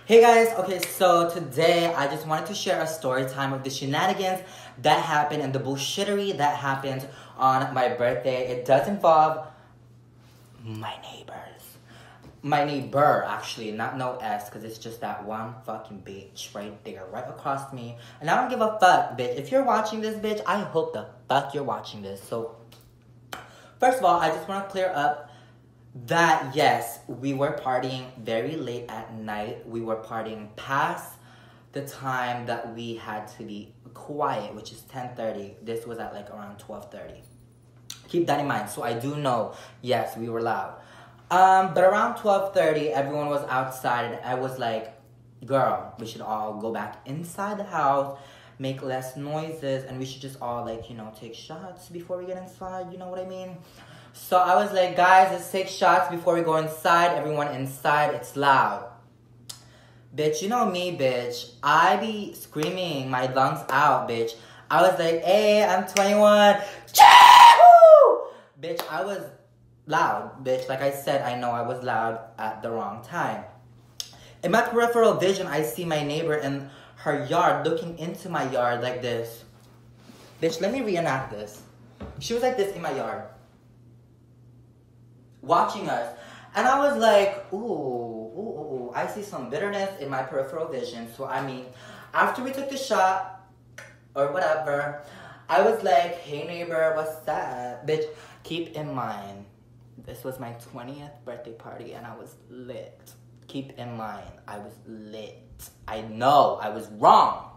Hey guys, okay, so today I just wanted to share a story time of the shenanigans that happened and the bullshittery that happened on my birthday. It does involve my neighbors. My neighbor, actually, not no S, because it's just that one fucking bitch right there, right across me. And I don't give a fuck, bitch. If you're watching this, bitch, I hope the fuck you're watching this. So, first of all, I just want to clear up that yes, we were partying very late at night. We were partying past the time that we had to be quiet, which is 10:30. This was at like around 12:30. Keep that in mind. So I do know, yes, we were loud. But around 12:30, everyone was outside, and I was like, girl, we should all go back inside the house, make less noises, and we should just all, like, you know, take shots before we get inside, you know what I mean? So I was like, guys, let's take shots before we go inside. Everyone inside, it's loud. Bitch, you know me, bitch. I be screaming my lungs out, bitch. I was like, hey, I'm 21. Choo! Bitch, I was loud, bitch. Like I said, I know I was loud at the wrong time. In my peripheral vision, I see my neighbor in her yard looking into my yard like this. Bitch, let me reenact this. She was like this in my yard, watching us. And I was like, ooh, I see some bitterness in my peripheral vision. So, I mean, after we took the shot, or whatever, I was like, hey neighbor, what's that? Bitch, keep in mind, this was my 20th birthday party and I was lit. Keep in mind, I was lit. I know, I was wrong.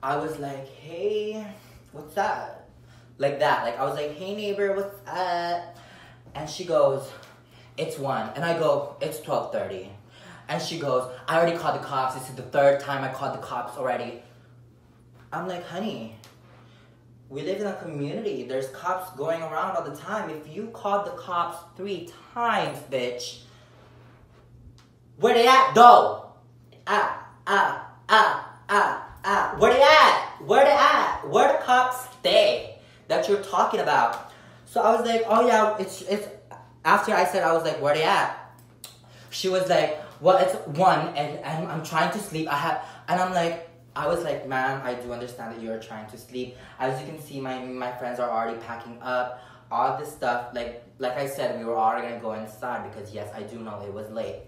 I was like, hey, what's that? Like that, like I was like, hey neighbor, what's that? And she goes, it's 1. And I go, it's 12:30. And she goes, I already called the cops. This is the 3rd time I called the cops already. I'm like, honey, we live in a community. There's cops going around all the time. If you called the cops 3 times, bitch, where they at, though? Where they at? Where they at? Where the cops stay that you're talking about? So I was like, oh yeah, it's after I said, I was like, where they at? She was like, well, it's 1 and I'm trying to sleep. I was like, ma'am, I do understand that you're trying to sleep. As you can see, my friends are already packing up all this stuff. Like I said, we were already gonna go inside because yes, I do know it was late.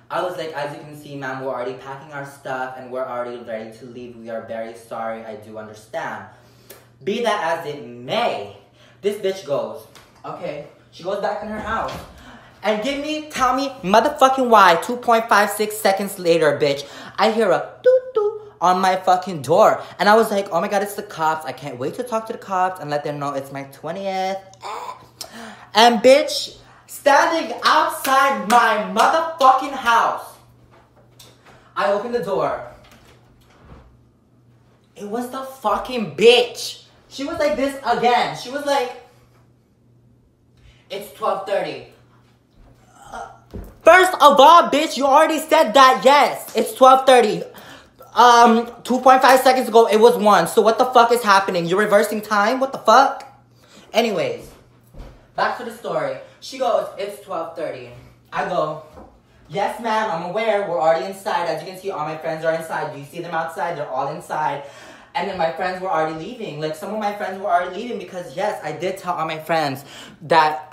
I was like, as you can see, ma'am, we're already packing our stuff and we're already ready to leave. We are very sorry. I do understand. Be that as it may, this bitch goes, okay, she goes back in her house. And tell me motherfucking why, 2.56 seconds later, bitch, I hear a doot-doot on my fucking door. And I was like, oh my God, it's the cops. I can't wait to talk to the cops and let them know it's my 20th. And bitch, standing outside my motherfucking house, I opened the door. It was the fucking bitch. She was like this again. She was like, it's 12:30. First of all, bitch, you already said that, yes. It's 12:30. 2.5 seconds ago, it was 1. So what the fuck is happening? You're reversing time? What the fuck? Anyways, back to the story. She goes, it's 12:30. I go, yes, ma'am, I'm aware. We're already inside. As you can see, all my friends are inside. Do you see them outside? They're all inside. And then my friends were already leaving. Like, some of my friends were already leaving because, yes, I did tell all my friends that,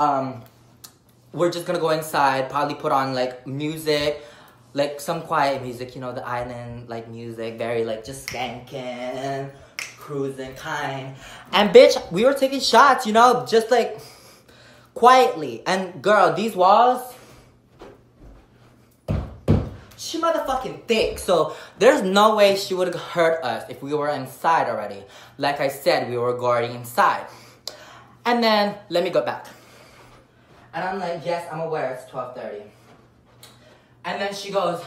we're just gonna go inside, probably put on, like, music, like, some quiet music, you know, the island, like, music, very, like, just skanking, cruising kind. And, bitch, we were taking shots, you know, just, like, quietly. And, girl, these walls, she motherfucking thick, so there's no way she would have hurt us if we were inside already. Like I said, we were already inside. And then, let me go back. And I'm like, yes, I'm aware, it's 12:30. And then she goes,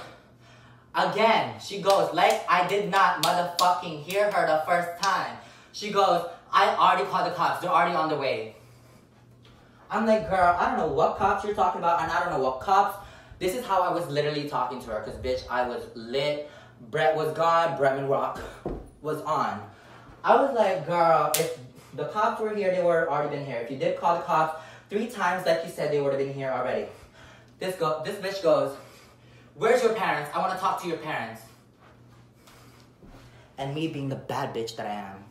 again, she goes, like I did not motherfucking hear her the first time. She goes, I already called the cops, they're already on the way. I'm like, girl, I don't know what cops you're talking about, and I don't know what cops. This is how I was literally talking to her, because bitch, I was lit. Brent was gone, Bretman Rock was on. I was like, girl, if the cops were here, they would already been here. If you did call the cops 3 times, like you said, they would have been here already. This bitch goes, Where's your parents? I want to talk to your parents. And me being the bad bitch that I am.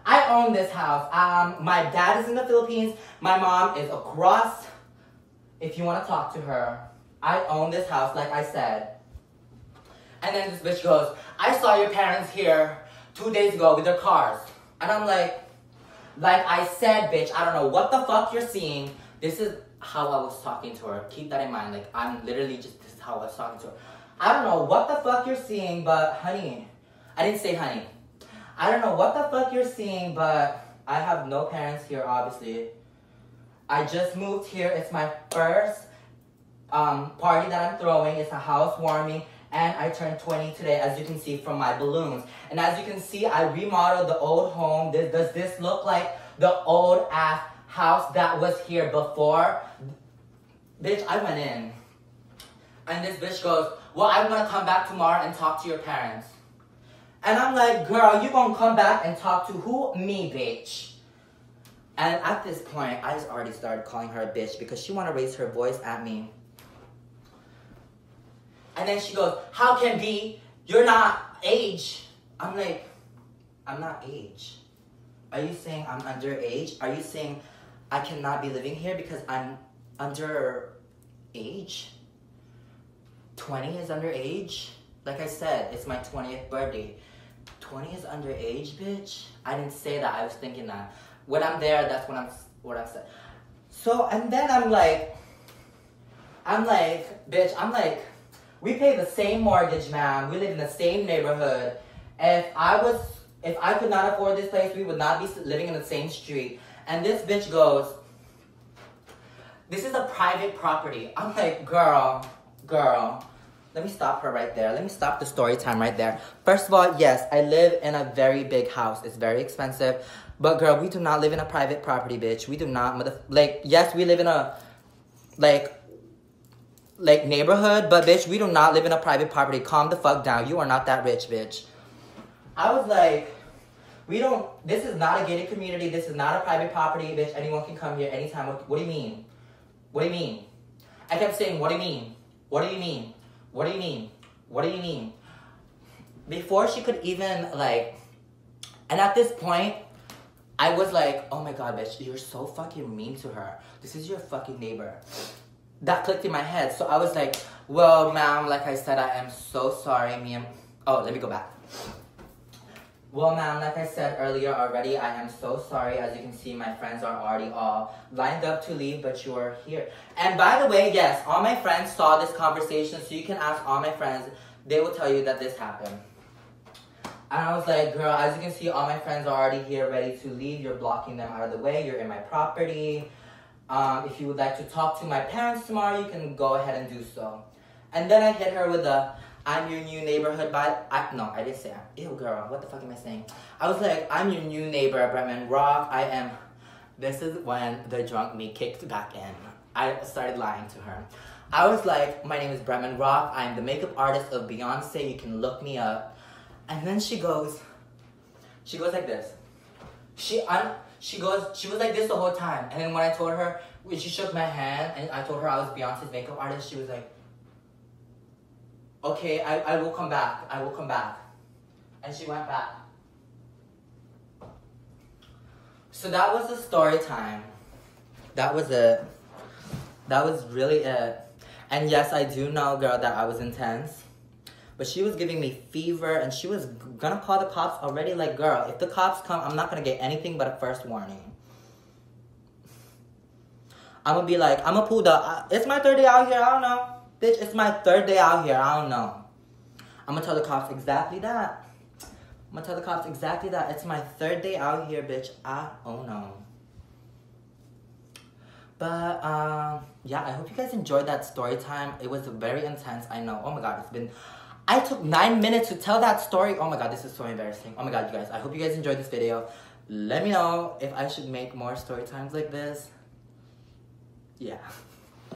I own this house. My dad is in the Philippines. My mom is across. If you want to talk to her. I own this house, like I said. And then this bitch goes, I saw your parents here 2 days ago with their cars. And I'm like I said, bitch, I don't know what the fuck you're seeing. This is how I was talking to her. Keep that in mind. Like, I'm literally just, this is how I was talking to her. I don't know what the fuck you're seeing, but honey. I didn't say honey. I don't know what the fuck you're seeing, but I have no parents here, obviously. I just moved here. It's my first party that I'm throwing. It's a housewarming. And I turned 20 today, as you can see from my balloons. And as you can see, I remodeled the old home. Does this look like the old ass house that was here before? Bitch, I went in. And this bitch goes, well, I'm gonna come back tomorrow and talk to your parents. And I'm like, girl, you gonna come back and talk to who? Me, bitch. And at this point, I just already started calling her a bitch because she wanna raise her voice at me. And then she goes, how can be? You're not age. I'm like, I'm not age. Are you saying I'm underage? Are you saying I cannot be living here because I'm under age? 20 is underage? Like I said, it's my 20th birthday. 20 is underage, bitch? I didn't say that, I was thinking that. When I'm there, that's what I'm saying. So, and then I'm like, bitch, we pay the same mortgage, ma'am. We live in the same neighborhood. If I could not afford this place, we would not be living in the same street. And this bitch goes, this is a private property. I'm like, girl. Let me stop her right there. Let me stop the story time right there. First of all, yes, I live in a very big house. It's very expensive. But girl, we do not live in a private property, bitch. We do not, yes, we live in a, neighborhood, but bitch, we do not live in a private property. Calm the fuck down. You are not that rich, bitch. I was like, this is not a gated community. This is not a private property, bitch. Anyone can come here anytime. What do you mean? What do you mean? I kept saying, what do you mean? What do you mean? What do you mean? What do you mean? Before she could even, and at this point, I was like, oh my god, bitch, you're so fucking mean to her. This is your fucking neighbor. That clicked in my head. So I was like, well, ma'am, like I said, I am so sorry. Oh, let me go back. Well, ma'am, like I said earlier already, I am so sorry. As you can see, my friends are already all lined up to leave, but you are here. And by the way, yes, all my friends saw this conversation, so you can ask all my friends. They will tell you that this happened. And I was like, girl, as you can see, all my friends are already here ready to leave. You're blocking them out of the way. You're in my property. If you would like to talk to my parents tomorrow, you can go ahead and do so. And then I hit her with I'm your new neighborhood no, I didn't say that. Ew, girl, what the fuck am I saying? I was like, I'm your new neighbor, Bretman Rock. This is when the drunk me kicked back in. I started lying to her. I was like, my name is Bretman Rock. I'm the makeup artist of Beyonce. You can look me up. And then she goes like this. She was like this the whole time. And then when I told her, when she shook my hand and I told her I was Beyonce's makeup artist, she was like, okay, I will come back. I will come back. And she went back. So that was the story time. That was it. That was really it. And yes, I do know, girl, that I was intense. But she was giving me fever and she was gonna call the cops already. Like, girl, if the cops come, I'm not gonna get anything but a first warning. I'm gonna be like, I'm gonna pull it's my third day out here, I don't know. Bitch, it's my third day out here, I don't know. I'm gonna tell the cops exactly that. It's my third day out here, bitch, I don't know. But, yeah, I hope you guys enjoyed that story time. It was very intense, I know. Oh my god, I took 9 minutes to tell that story. Oh my god, this is so embarrassing. Oh my god, you guys, I hope you guys enjoyed this video. Let me know if I should make more story times like this. Yeah.